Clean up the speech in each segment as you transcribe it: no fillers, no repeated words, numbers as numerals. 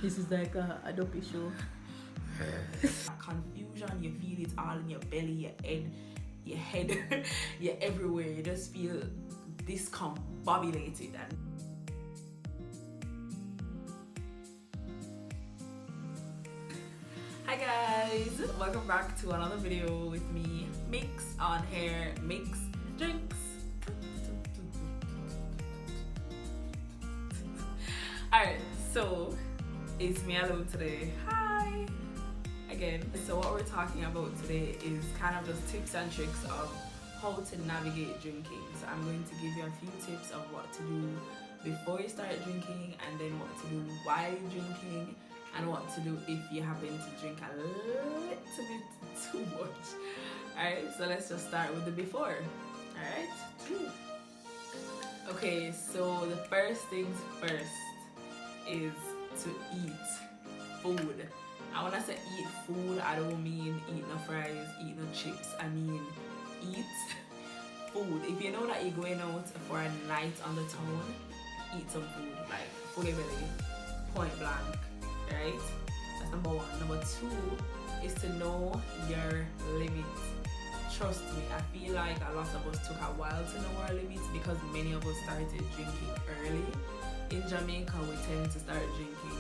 This is like a dopey show. Confusion, you feel it all in your belly, your head, you're everywhere. You just feel discombobulated. And hi guys, welcome back to another video with me, Mix on Hair, MicsDrinks. Alright, so it's me alone today. Hi again. So what we're talking about today is kind of just tips and tricks of how to navigate drinking. So I'm going to give you a few tips of what to do before you start drinking, and then what to do while you're drinking, and what to do if you happen to drink a little bit too much. Alright, so let's just start with the before. Alright? Okay, so the first things first is to eat food. And when I say eat food, I don't mean eat no fries, eat no chips. I mean eat food. If you know that you're going out for a night on the town, eat some food, like fully belly, point blank, right? That's number one. Number two is to know your limits. Trust me, I feel like a lot of us took a while to know our limits because many of us started drinking early. In Jamaica, we tend to start drinking.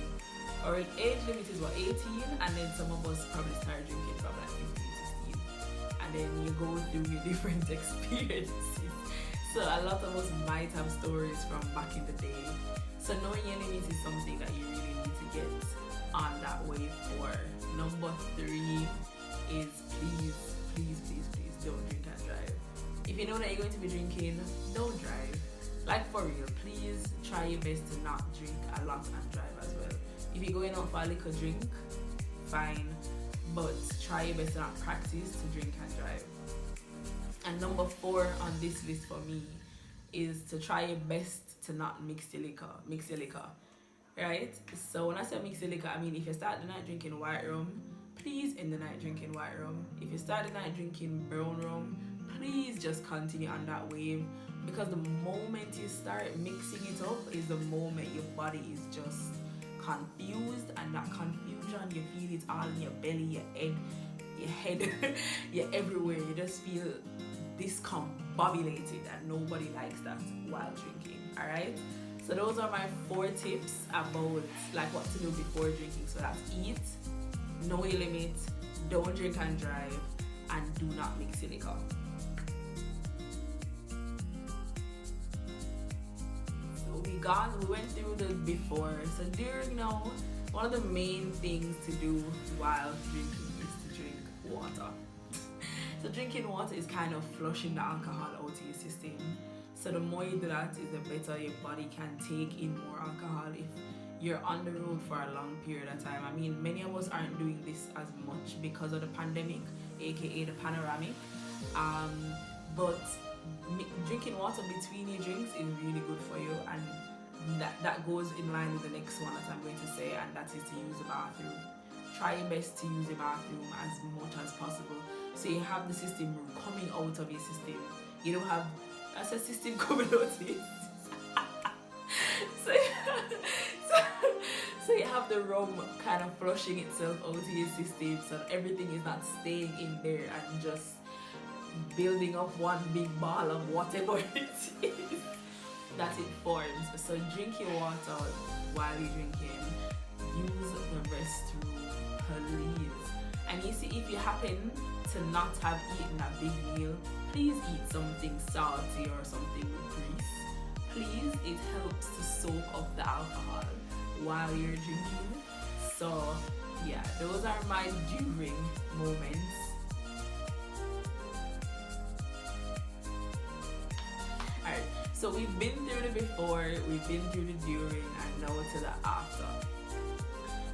Our age limit is what, 18? And then some of us probably start drinking from like 15, 16. And then you go through your different experiences. So a lot of us might have stories from back in the day. So knowing your limit is something that you really need to get on that way for. Number three is please don't drink and drive. If you know that you're going to be drinking, don't drive. Like for real, please try your best to not drink a lot and drive as well. If you're going out for a liquor drink, fine, but try your best to not practice to drink and drive. And number four on this list for me is to try your best to not mix your liquor, right? So when I say mix your liquor, I mean if you start the night drinking white rum, please end the night drinking white rum. If you start the night drinking brown rum, please just continue on that wave, because the moment you start mixing it up is the moment your body is just confused, and that confusion, you feel it all in your belly, your head, you're everywhere. You just feel discombobulated, and nobody likes that while drinking. Alright, so those are my 4 tips about like what to do before drinking. So that's eat, know your limits, don't drink and drive, and do not mix your liquor. We went through the before. So during now, one of the main things to do while drinking is to drink water. So drinking water is kind of flushing the alcohol out of your system. So the more you do that, is the better your body can take in more alcohol if you're on the road for a long period of time. I mean, many of us aren't doing this as much because of the pandemic, aka the panoramic. But drinking water between your drinks is really good for you, and that goes in line with the next one that I'm going to say, and that is to use the bathroom. Try your best to use the bathroom as much as possible, so you have the system coming out of your system. You don't have that's a system coming out of it. So you have the rum kind of flushing itself out of your system, so everything is not staying in there and just building up one big ball of whatever it is that it forms. So drink your water while you're drinking. Use the restroom, please. And you see, if you happen to not have eaten a big meal, please eat something salty or something with grease. Please, it helps to soak up the alcohol while you're drinking. So yeah, those are my during moments. Alright, so we've been through the before, we've been through the during, and now to the after.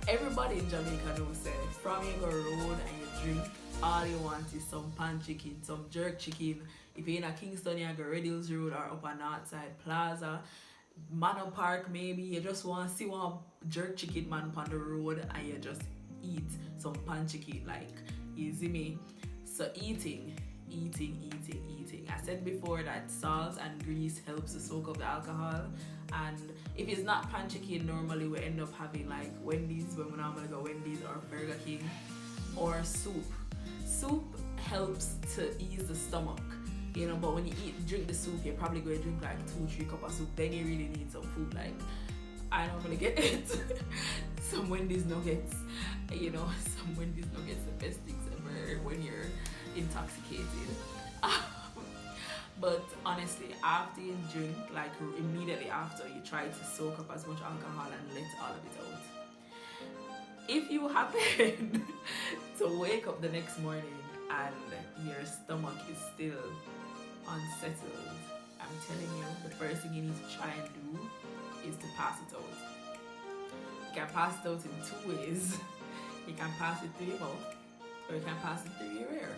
Everybody in Jamaica knows that from you go road and you drink, all you want is some pan chicken, some jerk chicken. If you're in a Kingston, you go Red Hills Road or up on Northside Plaza, Manor Park maybe, you just want to see one jerk chicken man on the road and you just eat some pan chicken, like, you see me? So eating. I said before that salt and grease helps to soak up the alcohol, and If it's not pan chicken, normally we end up having like Wendy's when we're normally go Wendy's or Burger King, or soup. Soup helps to ease the stomach, you know, but when you drink the soup, you're probably going to drink like 2-3 cups of soup, then you really need some food. Like, I normally get it. Some Wendy's nuggets, you know, some Wendy's nuggets, the best things ever when you're intoxicated. But honestly, after you drink, like immediately after, you try to soak up as much alcohol and let all of it out. If you happen to wake up the next morning and your stomach is still unsettled, I'm telling you, the first thing you need to try and do is to pass it out. You can pass it out in 2 ways. You can pass it through your mouth, or you can pass it through your ear.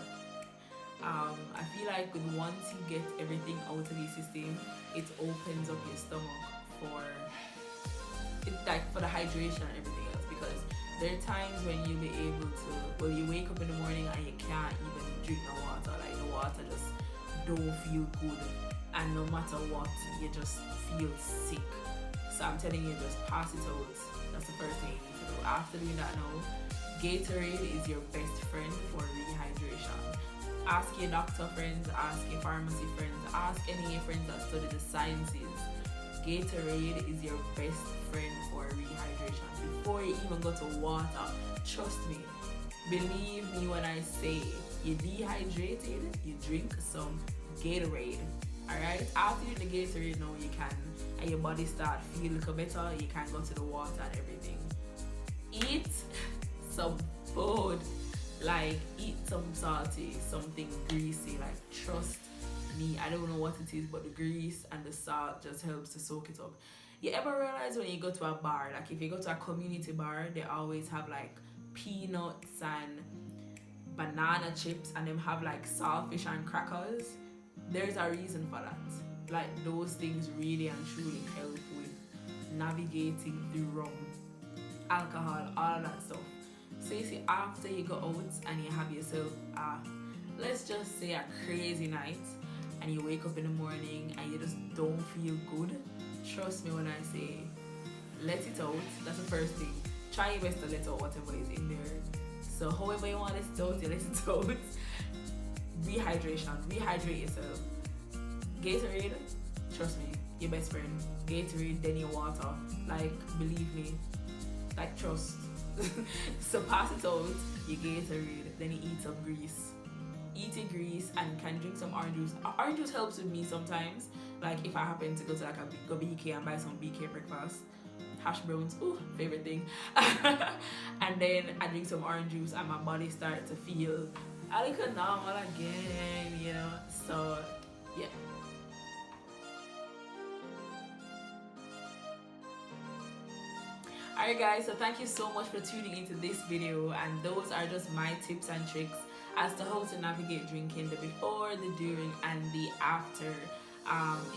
I feel like once you get everything out of your system, it opens up your stomach for the hydration and everything else, because there are times when you'll be able to, well, you wake up in the morning and you can't even drink no water, like the water just don't feel good, and no matter what, you just feel sick. So I'm telling you, just pass it out. That's the first thing you need to do. After doing that now, Gatorade is your best friend for rehydration. Ask your doctor friends, ask your pharmacy friends, ask any of your friends that study the sciences. Gatorade is your best friend for rehydration. Before you even go to water, trust me, believe me when I say you're dehydrated, you drink some Gatorade. Alright? After you do the Gatorade now, you can, and your body start feel a little better, you can go to the water and everything. Eat some food. Like, eat some salty, something greasy. Like, trust me, I don't know what it is, but the grease and the salt just helps to soak it up. You ever realize when you go to a bar, like if you go to a community bar, they always have like peanuts and banana chips, and them have like saltfish and crackers? There's a reason for that. Like, those things really and truly help with navigating through rum, alcohol, all of that stuff. So you see, after you go out and you have yourself let's just say a crazy night, and you wake up in the morning and you just don't feel good, trust me when I say let it out. That's the first thing. Try your best to let out whatever is in there. So however you want to let it out, you let it out. Rehydration. Rehydrate yourself. Gatorade, trust me, your best friend. Gatorade, then your water. Like, believe me. Like, trust. So pass it out, you Gatorade, then you eat some grease. Eat your grease and can drink some orange juice. Orange juice helps with me sometimes. Like if I happen to go to like a BK and buy some BK breakfast, hash browns, ooh, favorite thing. And then I drink some orange juice and my body starts to feel a little normal again, you know. So yeah. Alright guys, so thank you so much for tuning into this video, and those are just my tips and tricks as to how to navigate drinking, the before, the during, and the after.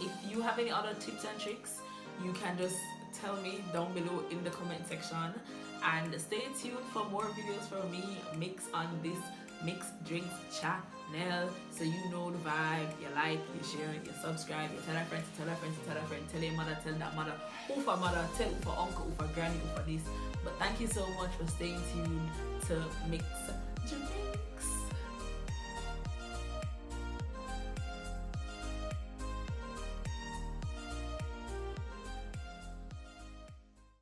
If you have any other tips and tricks, you can just tell me down below in the comment section, and stay tuned for more videos from me, Mix, on this MicsDrinks channel. So you know the vibe, you like, you share, you subscribe, you tell a friend, tell a friend, tell a friend, tell your mother, tell that mother, who for mother, tell who for uncle, who for granny, who for this. But thank you so much for staying tuned to MicsDrinks.